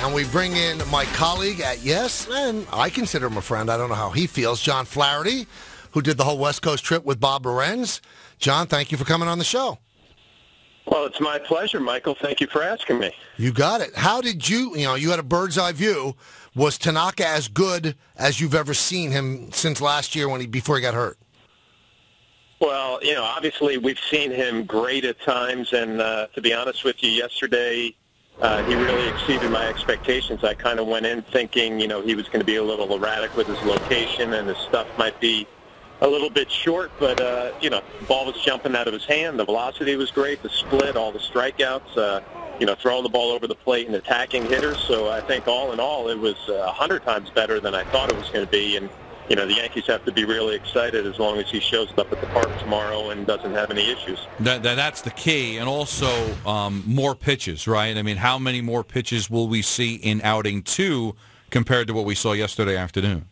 And we bring in my colleague at Yes, and I consider him a friend. I don't know how he feels. John Flaherty, who did the whole West Coast trip with Bob Lorenz. John, thank you for coming on the show. Well, it's my pleasure, Michael. Thank you for asking me. You got it. How did you had a bird's eye view. Was Tanaka as good as you've ever seen him since last year before he got hurt? Well, obviously we've seen him great at times, and to be honest with you, yesterday he really exceeded my expectations. I kind of went in thinking, he was going to be a little erratic with his location and his stuff might be a little bit short, but, the ball was jumping out of his hand. The velocity was great, the split, all the strikeouts, throwing the ball over the plate and attacking hitters. So I think all in all, it was 100 times better than I thought it was going to be. And, the Yankees have to be really excited as long as he shows up at the park tomorrow and doesn't have any issues. That's the key. And also more pitches, right? I mean, how many more pitches will we see in outing 2 compared to what we saw yesterday afternoon?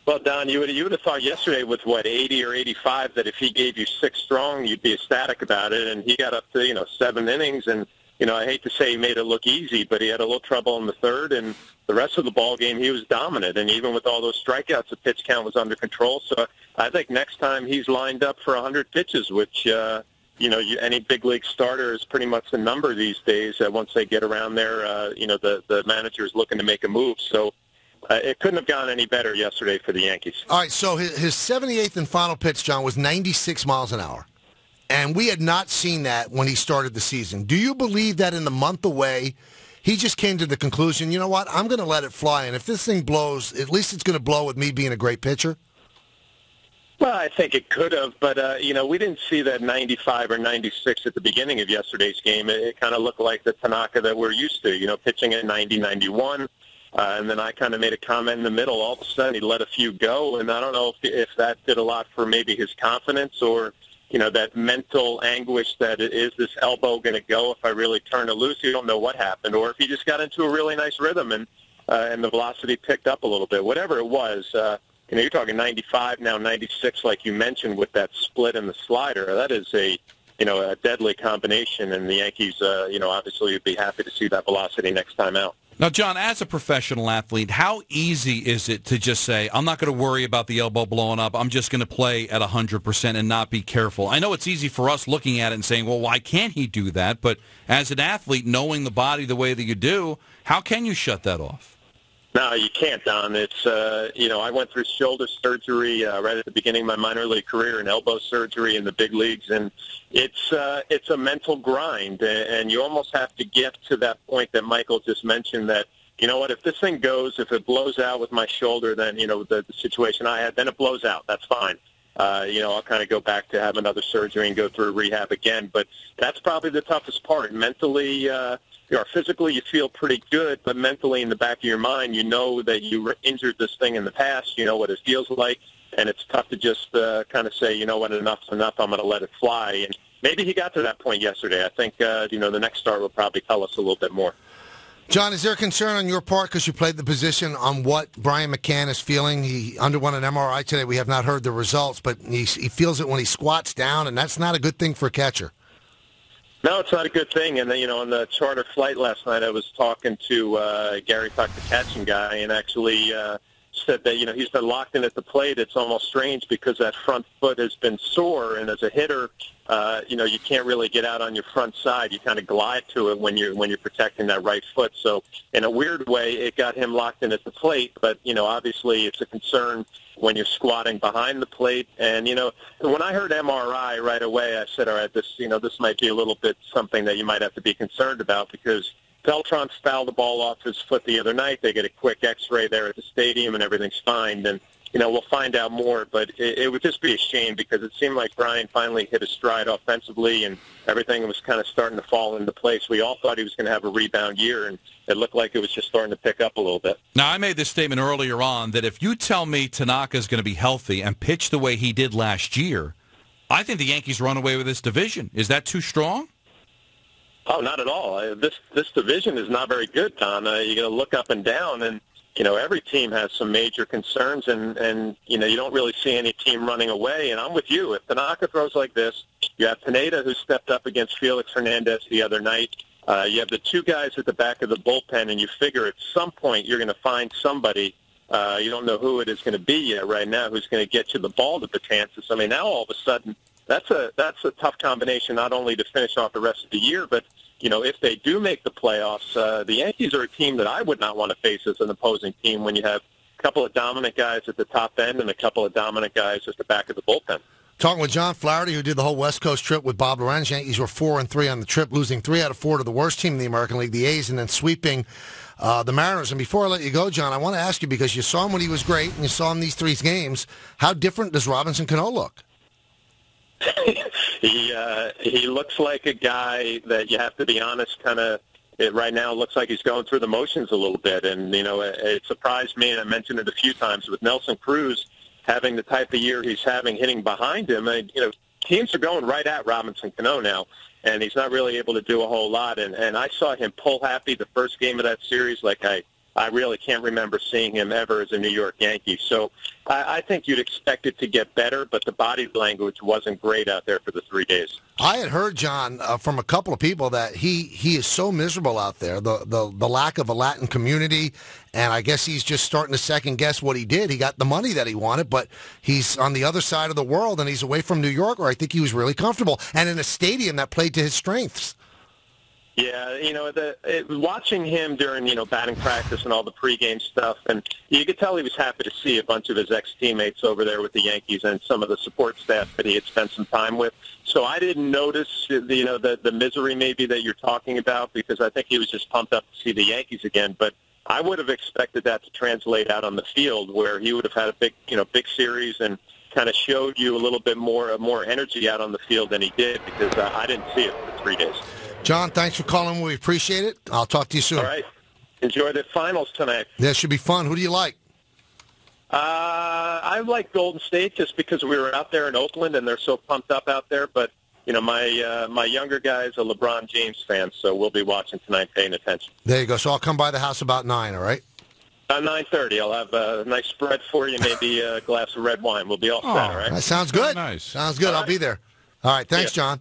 Well, Don, you would have thought yesterday with, 80 or 85, that if he gave you 6 strong, you'd be ecstatic about it. And he got up to, 7 innings. And, I hate to say he made it look easy, but he had a little trouble in the third. And the rest of the ball game, he was dominant. And even with all those strikeouts, the pitch count was under control. So I think next time he's lined up for 100 pitches, which, any big league starter is pretty much the number these days. Once they get around there, the manager is looking to make a move. So it couldn't have gone any better yesterday for the Yankees. All right, so his 78th and final pitch, John, was 96 miles an hour. And we had not seen that when he started the season. Do you believe that in the month away, he just came to the conclusion, you know what, I'm going to let it fly, and if this thing blows, at least it's going to blow with me being a great pitcher? Well, I think it could have, but, we didn't see that 95 or 96 at the beginning of yesterday's game. It kind of looked like the Tanaka that we're used to, pitching at 90, 91. And then I kind of made a comment in the middle. All of a sudden, he let a few go, and I don't know if that did a lot for maybe his confidence or, that mental anguish that is this elbow going to go if I really turn it loose. You don't know what happened, or if he just got into a really nice rhythm and the velocity picked up a little bit. Whatever it was, you're talking 95 now, 96, like you mentioned, with that split and the slider. That is a deadly combination, and the Yankees, obviously would be happy to see that velocity next time out. Now, John, as a professional athlete, how easy is it to just say, I'm not going to worry about the elbow blowing up, I'm just going to play at 100% and not be careful? I know it's easy for us looking at it and saying, well, why can't he do that? But as an athlete, knowing the body the way that you do, how can you shut that off? No, you can't, Don. It's, I went through shoulder surgery right at the beginning of my minor league career and elbow surgery in the big leagues, and it's a mental grind, and you almost have to get to that point that Michael just mentioned that, if this thing goes, if it blows out with my shoulder, then, the situation I had, then it blows out. That's fine. I'll kind of go back to have another surgery and go through rehab again, but that's probably the toughest part. Mentally, physically you feel pretty good, but mentally in the back of your mind, you know that you injured this thing in the past, you know what it feels like, and it's tough to just kind of say, enough's enough, I'm going to let it fly. And maybe he got to that point yesterday. I think, the next start will probably tell us a little bit more. John, is there a concern on your part, because you played the position, on what Brian McCann is feeling? He underwent an MRI today. We have not heard the results, but he feels it when he squats down, and that's not a good thing for a catcher. No, it's not a good thing. And, on the charter flight last night, I was talking to Gary Tuck, the catching guy, and actually said that, he's been locked in at the plate. It's almost strange because that front foot has been sore, and as a hitter, you can't really get out on your front side. You kind of glide to it when you're protecting that right foot. So in a weird way, it got him locked in at the plate. But, obviously it's a concern when you're squatting behind the plate. And, when I heard MRI right away, I said, all right, this might be a little bit something that you might have to be concerned about, because Beltran fouled the ball off his foot the other night. They get a quick X-ray there at the stadium, and everything's fine. And, we'll find out more. But it would just be a shame, because it seemed like Brian finally hit a stride offensively, and everything was kind of starting to fall into place. We all thought he was going to have a rebound year, and it looked like it was just starting to pick up a little bit. Now, I made this statement earlier on that if you tell me Tanaka is going to be healthy and pitch the way he did last year, I think the Yankees run away with this division. Is that too strong? Oh, not at all. This division is not very good, Don. You're going to look up and down, and every team has some major concerns, and you don't really see any team running away. And I'm with you. If Tanaka throws like this, you have Pineda, who stepped up against Felix Hernandez the other night. You have the two guys at the back of the bullpen, and you figure at some point you're going to find somebody. You don't know who it is going to be yet right now who's going to get you the ball to Betances. I mean, now all of a sudden that's a tough combination not only to finish off the rest of the year, but if they do make the playoffs, the Yankees are a team that I would not want to face as an opposing team when you have a couple of dominant guys at the top end and a couple of dominant guys at the back of the bullpen. Talking with John Flaherty, who did the whole West Coast trip with Bob Lorenz. Yankees were 4-3 on the trip, losing 3 out of 4 to the worst team in the American League, the A's, and then sweeping the Mariners. And before I let you go, John, I want to ask you, because you saw him when he was great and you saw him these 3 games, how different does Robinson Cano look? He looks like a guy that you have to be honest, right now it looks like he's going through the motions a little bit. And, it surprised me, and I mentioned it a few times, with Nelson Cruz having the type of year he's having hitting behind him. Teams are going right at Robinson Cano now, and he's not really able to do a whole lot. And I saw him pull happy the first game of that series like I really can't remember seeing him ever as a New York Yankee. So I think you'd expect it to get better, but the body language wasn't great out there for the 3 days. I had heard, John, from a couple of people that he is so miserable out there, the lack of a Latin community, and I guess he's just starting to second-guess what he did. He got the money that he wanted, but he's on the other side of the world, and he's away from New York, where I think he was really comfortable, and in a stadium that played to his strengths. Yeah, watching him during, batting practice and all the pregame stuff, and you could tell he was happy to see a bunch of his ex-teammates over there with the Yankees and some of the support staff that he had spent some time with. So I didn't notice, the misery maybe that you're talking about, because I think he was just pumped up to see the Yankees again. But I would have expected that to translate out on the field, where he would have had a big series and kind of showed you a little bit more energy out on the field than he did, because I didn't see it for 3 days. John, thanks for calling. We appreciate it. I'll talk to you soon. All right. Enjoy the finals tonight. That should be fun. Who do you like? I like Golden State just because we were out there in Oakland and they're so pumped up out there. But, my younger guy is a LeBron James fan, so we'll be watching tonight, paying attention. There you go. So I'll come by the house about 9, all right? 9:30. I'll have a nice spread for you, maybe a glass of red wine. We'll be all set, all right? That sounds good. Nice. Sounds good. I'll be there. All right. Thanks, John.